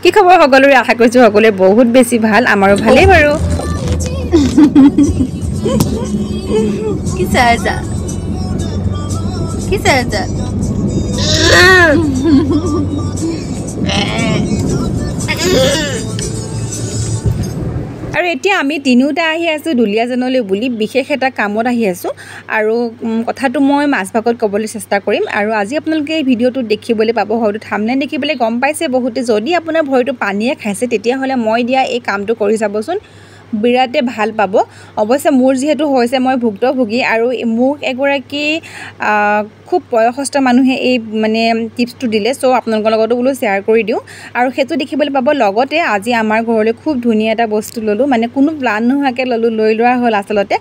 কি খবৰ সকলোৰে আশা কৰিছো সকলোৰে বহুত বেছি ভাল আমাৰো ভালেই বাৰু কি চাইছা আৰু এতিয়া আমি তিনিওটা আহি আছো দুলিয়াজানলৈ বুলি বিশেষ এটা কামত আহি আছো আৰু কথাটো মই মাছভাগত ক'বলৈ চেষ্টা কৰিম আৰু আজি আপোনালোকে এই ভিডিঅ'টো দেখিবলৈ পাব হয়তো থাম্বনেইল দেখিবলৈ গম পাইছে বহুতে যদি আপোনাৰ ভৰিটো পানীয়ে খাইছে তেতিয়াহ'লে মই দিয়া এই কামটো কৰি চাবচোন বিৰাটে ভাল পাব অৱশ্যে মোৰ যেহেতু হৈছে মই ভুক্তভোগী আৰু মোক এগৰাকী খুব বয়সস্থ মানুহে এই মানে টিপছটো দিলে সো আপোনালোকৰ লগতো বোলো শ্বেয়াৰ কৰি দিওঁ আৰু সেইটো দেখিবলৈ পাব লগতে আজি আমাৰ ঘৰলৈ খুব ধুনীয়া এটা বস্তু ল'লোঁ মানে কোনো প্লান নোহোৱাকৈ ল'লোঁ লৈ লোৱা হ'ল আচলতে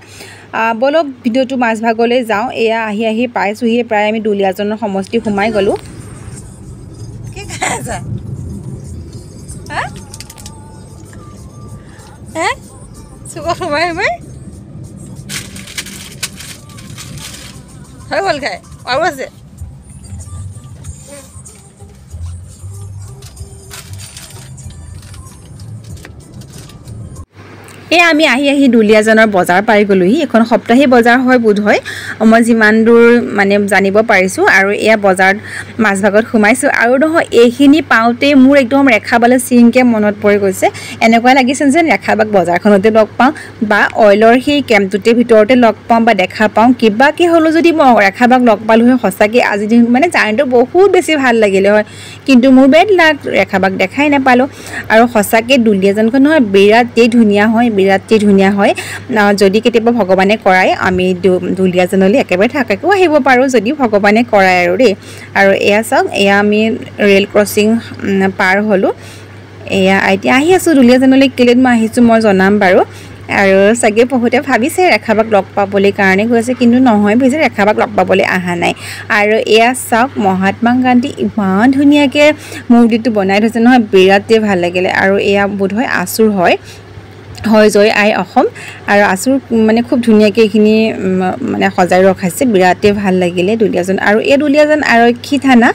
বলক ভিডিঅ'টো মাজভাগলৈ যাওঁ এয়া আহি পাইছোঁহি প্ৰায় আমি দুলিয়াজানৰ সমষ্টি সোমাই গ'লোঁ কি খাইছা চুকৰ সোমাই হৈ গ'ল খাই আৰু আছে এয়া আমি আহি দুলিয়াজানৰ বজাৰ পাই গ'লোহি এখন সপ্তাহী বজাৰ হয় বোধ হয় মই যিমান দূৰ মানে জানিব পাৰিছোঁ আৰু এয়া বজাৰত মাজভাগত সোমাইছোঁ আৰু নহয় এইখিনি পাওঁতেই মোৰ একদম ৰেখাবালৈ চিনকৈ মনত পৰি গৈছে এনেকুৱা লাগিছে যেন ৰেখাবাক বজাৰখনতে লগ পাওঁ বা অইলৰ সেই কেম্পটোতে ভিতৰতে লগ পাওঁ বা দেখা পাওঁ কিবা কি হ'লেও যদি মই ৰেখাবাক লগ পালোঁ হয় সঁচাকৈ আজি দিন মানে জাৰ্ণিটো বহুত বেছি ভাল লাগিলে হয় কিন্তু মোৰ বেড লাক ৰেখাবাক দেখাই নাপালোঁ আৰু সঁচাকৈ দুলিয়াজানখন নহয় বিৰাটেই ধুনীয়া হয় যদি কেতিয়াবা ভগৱানে কৰায় আমি দুলিয়াজানলৈ একেবাৰে থাকাকৈও আহিব পাৰোঁ যদি ভগৱানে কৰায় আৰু দেই আৰু এয়া চাওক এয়া আমি ৰেল ক্ৰছিং পাৰ হ'লোঁ এয়া এতিয়া আহি আছোঁ দুলিয়াজানলৈ কেলৈ মই আহিছোঁ মই জনাম বাৰু আৰু চাগে বহুতে ভাবিছে ৰেখাবাক লগ পাবলৈ কাৰণে গৈছে কিন্তু নহয় ভাবিছে ৰেখাবাক লগ পাবলৈ অহা নাই আৰু এয়া চাওক মহাত্মা গান্ধী ইমান ধুনীয়াকৈ মূৰ্তিটো বনাই থৈছে নহয় বিৰাটেই ভাল লাগিলে আৰু এয়া বোধহয় আচুৰ হয় জয় আই অসম আৰু আচুৰ মানে খুব ধুনীয়াকৈ এইখিনি মানে সজাই ৰখাইছে বিৰাটেই ভাল লাগিলে দুলিয়াজান আৰু এই দুলিয়াজান আৰক্ষী থানা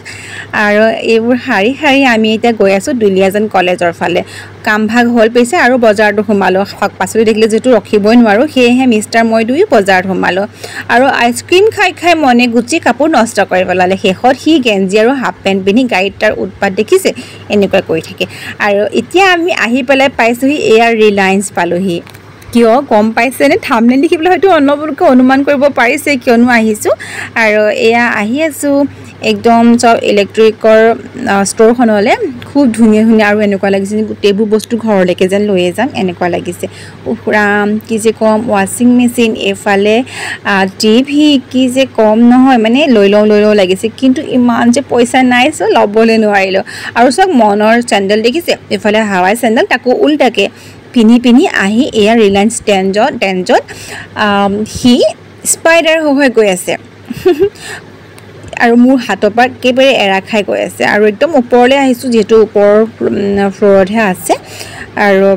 আৰু এইবোৰ শাৰী আমি এতিয়া গৈ আছোঁ দুলিয়াজান কলেজৰ ফালে কামভাগ হ'ল পিছে আৰু বজাৰটো সোমালোঁ শাক পাচলি দেখিলে যিহেতু ৰখিবই নোৱাৰোঁ সেয়েহে মিষ্টাৰ মই দুয়ো বজাৰত সোমালোঁ আৰু আইচক্ৰীম খাই মনে গুচি কাপোৰ নষ্ট কৰি পেলালে শেষত সি গেঞ্জি আৰু হাফ পেণ্ট পিন্ধি গাড়ীত তাৰ উৎপাত দেখিছে এনেকুৱা কৰি থাকে আৰু এতিয়া আমি আহি পেলাই পাইছোঁহি এয়া ৰিলায়েন্স পালোহি কিয় গম পাইছেনে থাম্বনেইল দেখি পেলাই হয়তো অন্যবোৰকে অনুমান কৰিব পাৰিছে কিয়নো আহিছোঁ আৰু এয়া আহি আছোঁ একদম চব ইলেক্ট্ৰিকৰ ষ্ট'ৰখনলৈ খুব ধুনীয়া আৰু এনেকুৱা লাগিছে গোটেইবোৰ বস্তু ঘৰলৈকে যেন লৈয়ে যাম এনেকুৱা লাগিছে উফৰাম কি যে কম ৱাশ্বিং মেচিন এইফালে টিভি কি যে কম নহয় মানে লৈ লওঁ লাগিছে কিন্তু ইমান যে পইচা নাই চ' ল'বলৈ নোৱাৰিলোঁ আৰু চব মনৰ চেণ্ডেল দেখিছে এইফালে হাৱাই চেণ্ডেল তাকো উল্টাকৈ পিন্ধি আহি এয়া ৰিলায়েন্স টেঞ্জত সি স্পাইডাৰ হৈ গৈ আছে আৰু মোৰ হাতৰ পৰা একেবাৰে এৰা খাই গৈ আছে আৰু একদম ওপৰলৈ আহিছোঁ যিহেতু ওপৰৰ ফ্ল'ৰতহে আছে আৰু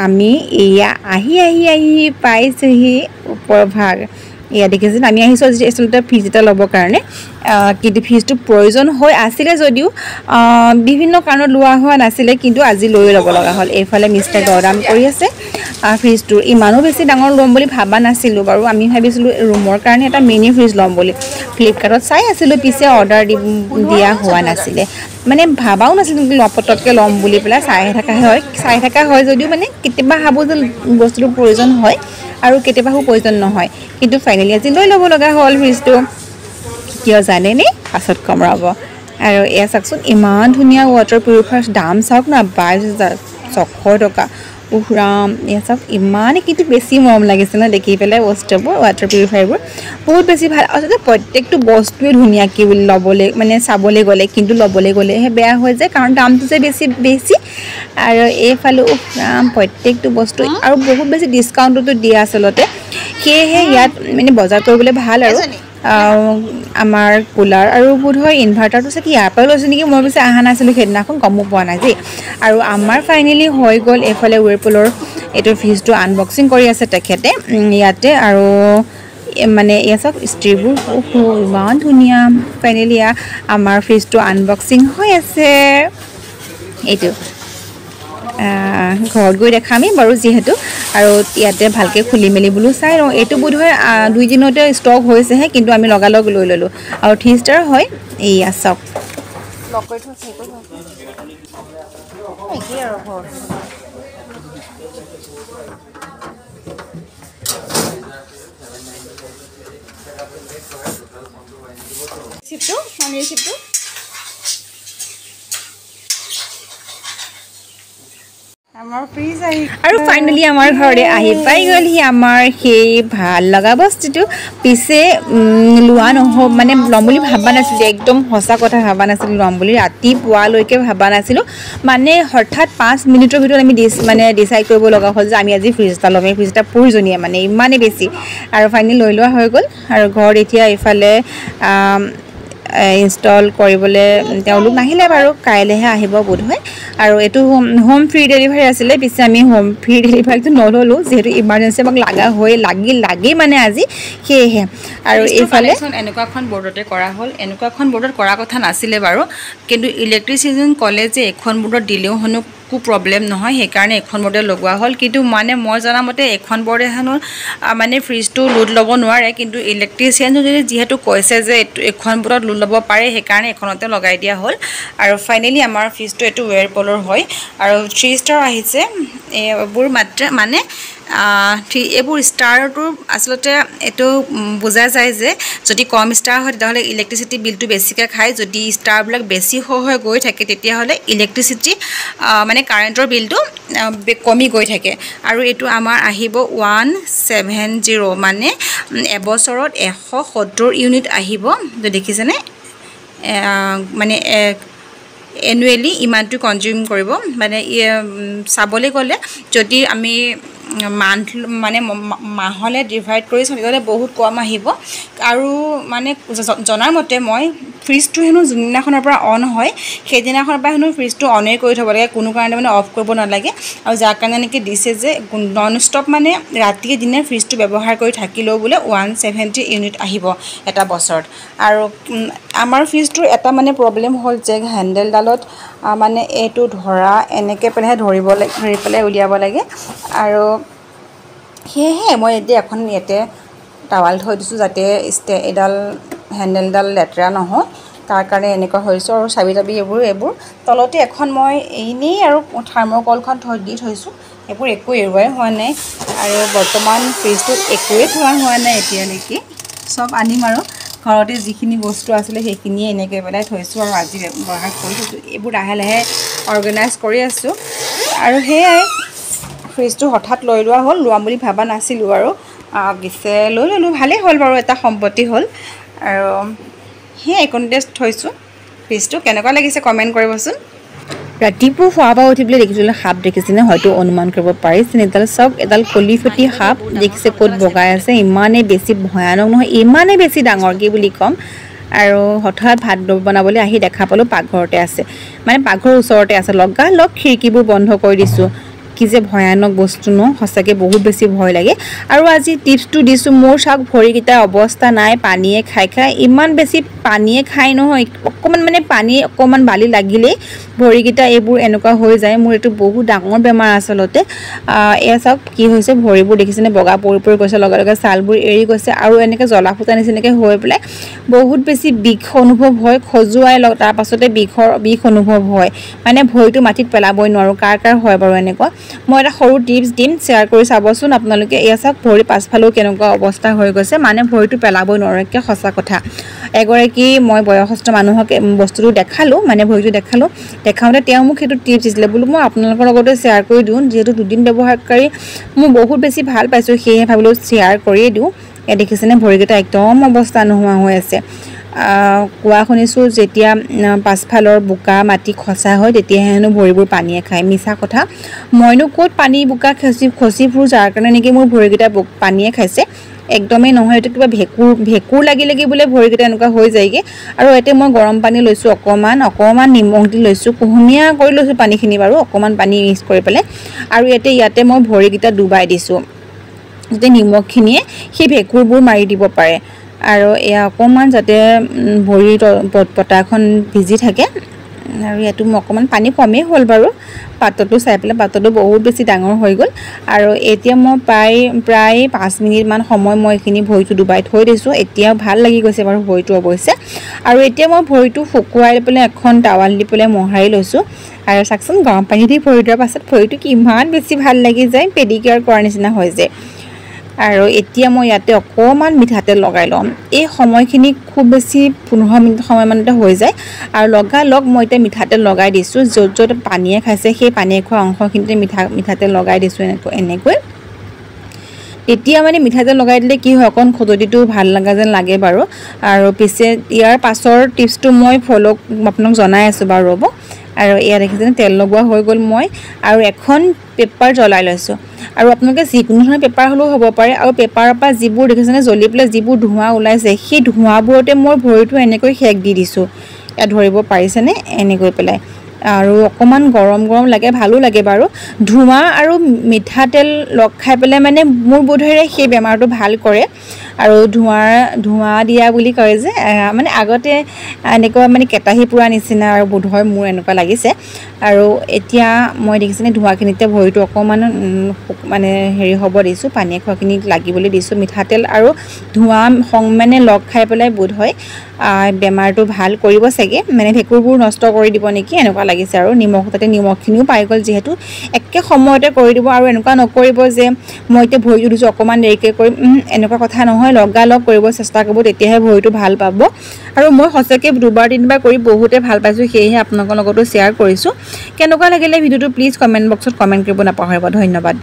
আমি এয়া আহি পাইছোঁহি ওপৰ ভাগ এয়া দেখিছিল আমি আহিছোঁ আচলতে ফ্ৰিজ এটা ল'বৰ কাৰণে কিন্তু ফ্ৰিজটো প্ৰয়োজন হৈ আছিলে যদিও বিভিন্ন কাৰণত লোৱা হোৱা নাছিলে কিন্তু আজি লৈ ল'ব লগা হ'ল এইফালে মিষ্টাৰ দৰদাম কৰি আছে ফ্ৰিজটোৰ ইমানো বেছি ডাঙৰ ল'ম বুলি ভাবা নাছিলোঁ বাৰু আমি ভাবিছিলোঁ ৰুমৰ কাৰণে এটা মিনি ফ্ৰিজ ল'ম বুলি ফ্লিপকাৰ্টত চাই আছিলোঁ পিছে অৰ্ডাৰ দিয়া হোৱা নাছিলে মানে ভাবাও নাছিলোঁ পটককৈ ল'ম বুলি পেলাই চাই থকা হয় যদিও মানে কেতিয়াবা ভাবোঁ যে বস্তুটোৰ প্ৰয়োজন হয় আৰু কেতিয়াবা প্ৰয়োজন নহয় কিন্তু ফাইনেলি আজি লৈ ল'ব লগা হ'ল ফ্ৰিজটো কিয় জানেনে পাছত কম ৰ'ব আৰু এয়া চাওকচোন ইমান ধুনীয়া ৱাটাৰ পিউৰিফায়াৰ দাম চাওক না 22,600 টকা উহৰাম এয়া চাওক ইমানেই কিন্তু বেছি মৰম লাগিছে ন দেখি পেলাই বস্তুবোৰ ৱাটাৰ পিউৰিফায়াৰবোৰ বহুত বেছি ভাল আচলতে প্ৰত্যেকটো বস্তুৱে ধুনীয়াকৈ ল'বলৈ মানে চাবলৈ গ'লে কিন্তু ল'বলৈ গ'লেহে বেয়া হৈ যায় কাৰণ দামটো যে বেছি আৰু এইফালে উহৰাম প্ৰত্যেকটো বস্তু আৰু বহুত বেছি ডিছকাউণ্টতো দিয়ে আচলতে সেয়েহে ইয়াত মানে বজাৰ কৰিবলৈ ভাল আৰু আমাৰ কুলাৰ আৰু বোধহয় ইনভাৰ্টাৰটো চাগে ইয়াৰ পৰাই লৈছে নেকি মই পিছে অহা নাছিলোঁ সেইদিনাখন গমো পোৱা নাই দেই আৰু আমাৰ ফাইনেলি হৈ গ'ল এইফালে ৱেৰপুলৰ এইটো ফ্ৰিজটো আনবক্সিং কৰি আছে তেখেতে ইয়াতে আৰু মানে এয়া চাওক ষ্ট্ৰীবোৰ ইমান ধুনীয়া ফাইনেলি আমাৰ ফ্ৰিজটো আনবক্সিং হৈ আছে এইটো ঘৰত গৈ দেখামেই বাৰু যিহেতু আৰু ইয়াতে ভালকৈ খুলি মেলি বোলো চাই লওঁ এইটো বোধহয় 2 দিনতে ষ্টক হৈছেহে কিন্তু আমি লগালগ লৈ ল'লোঁ আৰু 3 ষ্টাৰ হয় এইয়া চাওক লক কৰি থৈছে একেই আৰু ঘৰ চিপটো পানীৰ চিপটো আমাৰ ফ্ৰিজ আহি আৰু ফাইনেলি আমাৰ ঘৰতে আহি পাই গ'লহি আমাৰ সেই ভাল লগা বস্তুটো পিছে লোৱা নহ'ব মানে ল'ম বুলি ভাবা নাছিলোঁ একদম সঁচা কথা ভাবা নাছিলোঁ ল'ম বুলি ৰাতিপুৱালৈকে ভাবা নাছিলোঁ মানে হঠাৎ 5 মিনিটৰ ভিতৰত আমি ডিচাইড কৰিব লগা হ'ল যে আমি আজি ফ্ৰিজ এটা ল'ম এই ফ্ৰিজ এটা প্ৰয়োজনীয় মানে ইমানেই বেছি আৰু ফাইনেলি লৈ লোৱা হৈ গ'ল আৰু ঘৰত এতিয়া এইফালে ইনষ্টল কৰিবলৈ তেওঁলোক নাহিলে বাৰু কাইলৈহে আহিব বোধহয় আৰু এইটো হোম ফ্ৰী ডেলিভাৰী আছিলে পিছে আমি হোম ফ্ৰী ডেলিভাৰীটো নল'লোঁ যিহেতু ইমাৰ্জেঞ্চি আমাক লগা হৈ লাগি মানে আজি সেয়েহে আৰু এইফালে এনেকুৱা এখন বৰ্ডতে কৰা হ'ল এনেকুৱা এখন বৰ্ডত কৰা কথা নাছিলে বাৰু কিন্তু ইলেক্ট্ৰিচিয়ান ক'লে যে এখন বৰ্ডত দিলেও হেনো একো প্ৰব্লেম নহয় সেইকাৰণে এখন বৰ্ডে লগোৱা হ'ল কিন্তু মানে মই জনামতে এখন বৰ্ডে হেনো মানে ফ্ৰিজটো লোড ল'ব নোৱাৰে কিন্তু ইলেক্ট্ৰিচিয়ানে যিহেতু কৈছে যে এখন বৰ্ডত লোড ল'ব পাৰে সেইকাৰণে এখনতে লগাই দিয়া হ'ল আৰু ফাইনেলি আমাৰ ফ্ৰিজটো এইটো ৱেৰপলৰ হয় আৰু 3 ষ্টাৰ আহিছে এইবোৰ মাত্ৰ মানে এইবোৰ ষ্টাৰটো আচলতে এইটো বুজা যায় যে যদি কম ষ্টাৰ হয় তেতিয়াহ'লে ইলেক্ট্ৰিচিটি বিলটো বেছিকৈ খায় যদি ষ্টাৰবিলাক বেছি হৈ গৈ থাকে তেতিয়াহ'লে ইলেক্ট্ৰিচিটি মানে কাৰেণ্টৰ বিলটো কমি গৈ থাকে আৰু এইটো আমাৰ আহিব 170 মানে এবছৰত 170 ইউনিট আহিব দেখিছেনে মানে এনুৱেলি ইমানটো কনজিউম কৰিব মানে চাবলৈ গ'লে যদি আমি মাহলৈ ডিভাইড কৰি তেতিয়াহ'লে বহুত কম আহিব আৰু মানে জনাৰ মতে মই ফ্ৰিজটো হেনো যোনদিনাখনৰ পৰা অন হয় সেইদিনাখনৰ পৰা হেনো ফ্ৰিজটো অনেই কৰি থ'ব লাগে কোনো কাৰণে মানে অফ কৰিব নালাগে আৰু যাৰ কাৰণে এনেকৈ দিছে যে নন ষ্টপ মানে ৰাতিয়ে দিনে ফ্ৰিজটো ব্যৱহাৰ কৰি থাকিলেও বোলে 170 ইউনিট আহিব এটা বছৰত আৰু আমাৰ ফ্ৰিজটোৰ এটা মানে প্ৰব্লেম হ'ল যে হেণ্ডেলডালত মানে এইটো ধৰা এনেকৈ ধৰি পেলাই উলিয়াব লাগে আৰু সেয়েহে মই এতিয়া এখন ইয়াতে টাৱাল থৈ দিছোঁ যাতে এডাল হেণ্ডেলডাল লেতেৰা নহয় তাৰ কাৰণে এনেকুৱা হৈছোঁ আৰু চাবি এইবোৰ তলতে এখন মই এনেই আৰু থাৰ্মকলখন দি থৈছোঁ এইবোৰ একো এৰুৱাই হোৱা নাই আৰু বৰ্তমান ফ্ৰিজটোত একোৱে থোৱা হোৱা নাই এতিয়ালৈকে চব আনিম আৰু ঘৰতে যিখিনি বস্তু আছিলে সেইখিনিয়ে এনেকৈ পেলাই থৈছোঁ আৰু আজি ব্যৱহাৰ কৰি থৈছোঁ এইবোৰ লাহে লাহে অৰ্গেনাইজ কৰি আছোঁ আৰু সেয়াই ফ্ৰিজটো হঠাৎ লৈ লোৱা হ'ল লোৱাম বুলি ভাবা নাছিলোঁ আৰু পিছে লৈ ল'লোঁ ভালেই হ'ল বাৰু এটা সম্পত্তি হ'ল আৰু সেয়াই এইকণতে থৈছোঁ ফ্ৰিজটো কেনেকুৱা লাগিছে কমেণ্ট কৰিবচোন ৰাতিপুৱা খোৱা পৰা উঠি পেলাই দেখিছিলোঁ সাপ দেখিছেনে হয়তো অনুমান কৰিব পাৰিছেনে এডাল কলি ফটি সাপ দেখিছে ক'ত বগাই আছে ইমানেই বেছি ভয়ানক নহয় ইমানেই বেছি ডাঙৰ কি বুলি ক'ম আৰু হঠাৎ ভাত বনাবলৈ আহি দেখা পালোঁ পাকঘৰতে আছে মানে পাকঘৰৰ ওচৰতে আছে লগালগ খিৰিকীবোৰ বন্ধ কৰি দিছোঁ কি যে ভয়ানক বস্তু ন সঁচাকৈ বহুত বেছি ভয় লাগে আৰু আজি টিপছটো দিছোঁ মোৰ চাওক ভৰিকেইটাৰ অৱস্থা নাই পানীয়ে খাই ইমান বেছি পানীয়ে খাই নহয় অকণমান বালি লাগিলেই ভৰিকেইটা এইবোৰ এনেকুৱা হৈ যায় মোৰ এইটো বহুত ডাঙৰ বেমাৰ আচলতে এয়া চাওক কি হৈছে ভৰিবোৰ দেখিছেনে বগা পৰি গৈছে লগে লগে ছালবোৰ এৰি গৈছে আৰু এনেকৈ জ্বলা ফুটা নিচিনাকৈ হৈ পেলাই বহুত বেছি বিষ অনুভৱ হয় খজুৱাই তাৰ পাছতে বিষ অনুভৱ হয় মানে ভৰিটো মাটিত পেলাবই নোৱাৰোঁ কাৰ হয় বাৰু এনেকুৱা মই এটা সৰু টিপছ দিম শ্বেয়াৰ কৰি চাবচোন আপোনালোকে এয়া চাওক ভৰি পাছফালেও কেনেকুৱা অৱস্থা হৈ গৈছে মানে ভৰিটো পেলাবই নোৱাৰোঁ একে সঁচা কথা এগৰাকী মই বয়সস্থ মানুহক বস্তুটো দেখালোঁ মানে ভৰিটো দেখাওঁতে তেওঁ মোক সেইটো টিপছ দিছিলে বোলো মই আপোনালোকৰ লগতে শ্বেয়াৰ কৰি দিওঁ যিহেতু 2 দিন ব্যৱহাৰকাৰী মই বহুত বেছি ভাল পাইছোঁ সেয়েহে ভাবিলোঁ শ্বেয়াৰ কৰিয়ে দিওঁ এয়া দেখিছেনে ভৰিকেইটা একদম অৱস্থা নোহোৱা হৈ আছে কোৱা শুনিছোঁ যেতিয়া পাছফালৰ বোকা মাটি খচা হয় তেতিয়াহে হেনো ভৰিবোৰ পানীয়ে খায় মিছা কথা মইনো ক'ত পানী বোকা খচি ফুৰোঁ যাৰ কাৰণে নেকি মোৰ ভৰিকেইটা পানীয়ে খাইছে একদমেই নহয় এইটো কিবা ভেঁকুৰ লাগি বোলে ভৰিকেইটা এনেকুৱা হৈ যায়গৈ আৰু ইয়াতে মই গৰম পানী লৈছোঁ অকণমান নিমখ দি লৈছোঁ কুহুমীয়া কৰি লৈছোঁ পানীখিনি বাৰু অকণমান পানী মিক্স কৰি পেলাই আৰু ইয়াতে মই ভৰিকেইটা ডুবাই দিছোঁ যাতে নিমখখিনিয়ে সেই ভেঁকুৰবোৰ মাৰি দিব পাৰে আৰু এয়া অকণমান যাতে ভৰিৰ পতাখন ভিজি থাকে আৰু ইয়াতো অকণমান পানী কমেই হ'ল বাৰু পাতটো চাই পেলাই পাতটো বহুত বেছি ডাঙৰ হৈ গ'ল আৰু এতিয়া মই প্ৰায় 5 মিনিটমান সময় মই এইখিনি ভৰিটো ডুবাই থৈ দিছোঁ এতিয়া ভাল লাগি গৈছে বাৰু ভৰিটো অৱশ্যে আৰু এতিয়া মই ভৰিটো শুকুৱাই পেলাই এখন টাৱাল দি পেলাই মোহাৰি লৈছোঁ আৰু চাকচোন গৰম পানী দি ভৰি ধোৱাৰ পাছত ভৰিটো কিমান বেছি ভাল লাগি যায় পেডিকিউৰ কৰাৰ নিচিনা হৈ যায় আৰু এতিয়া মই ইয়াতে অকণমান মিঠাতেল লগাই ল'ম এই সময়খিনি খুব বেছি 15 মিনিট সময়মানতে হৈ যায় আৰু লগালগ মই এতিয়া মিঠাতেল লগাই দিছোঁ য'ত পানীয়ে খাইছে সেই পানীয়ে খোৱা অংশখিনিতে মিঠাতেল লগাই দিছোঁ এনেকৈ এতিয়া মানে মিঠাতেল লগাই দিলে কি হয় অকণ খজতিটো ভাল লগা যেন লাগে বাৰু আৰু পিছে ইয়াৰ পাছৰ টিপছটো মই ফলো আপোনাক জনাই আছোঁ বাৰু ৰ'ব আৰু এয়া দেখিছেনে তেল লগোৱা হৈ গ'ল মই আৰু এখন পেপাৰ জ্বলাই লৈছোঁ আৰু আপোনালোকে যিকোনো ধৰণৰ পেপাৰ হ'লেও হ'ব পাৰে আৰু পেপাৰৰ পৰা যিবোৰ দেখিছেনে জ্বলি পেলাই যিবোৰ ধোঁৱা ওলাইছে সেই ধোঁৱাবোৰতে মই ভৰিটো এনেকৈ সেক দি দিছোঁ ইয়াত ধৰিব পাৰিছেনে এনেকৈ পেলাই আৰু অকণমান গৰম লাগে ভালো লাগে বাৰু ধোঁৱা আৰু মিঠাতেল লগ খাই পেলাই মানে মোৰ বোধেৰে সেই বেমাৰটো ভাল কৰে আৰু ধোঁৱা দিয়া বুলি কয় যে মানে আগতে এনেকুৱা মানে কেটাহি পুৰা নিচিনা আৰু বোধহয় মোৰ এনেকুৱা লাগিছে আৰু এতিয়া মই দেখিছেনে ধোঁৱাখিনিতে ভৰিটো অকণমান মানে হেৰি হ'ব দিছোঁ পানীয়ে খোৱাখিনি লাগিবলৈ দিছোঁ মিঠাতেল আৰু ধোঁৱা মানে লগ খাই পেলাই বোধহয় বেমাৰটো ভাল কৰিব চাগে মানে ভেঁকুৰবোৰ নষ্ট কৰি দিব নেকি এনেকুৱা লাগিছে আৰু তাতে নিমখখিনিও পাই গ'ল যিহেতু একে সময়তে কৰি দিব আৰু এনেকুৱা নকৰিব যে মই এতিয়া ভৰিটো ধুইছোঁ অকণমান দেৰিকৈ কৰিম এনেকুৱা কথা নহয় লগালগ কৰিব চেষ্টা কৰিব তেতিয়াহে ভৰিটো ভাল পাব আৰু মই সঁচাকৈ 2-বাৰ 3-বাৰ কৰি বহুতে ভাল পাইছোঁ সেয়েহে আপোনালোকৰ লগতো শ্বেয়াৰ কৰিছোঁ কেনেকুৱা লাগিলে ভিডিঅ'টো প্লিজ কমেণ্ট বক্সত কমেণ্ট কৰিব নাপাহৰিব ধন্যবাদ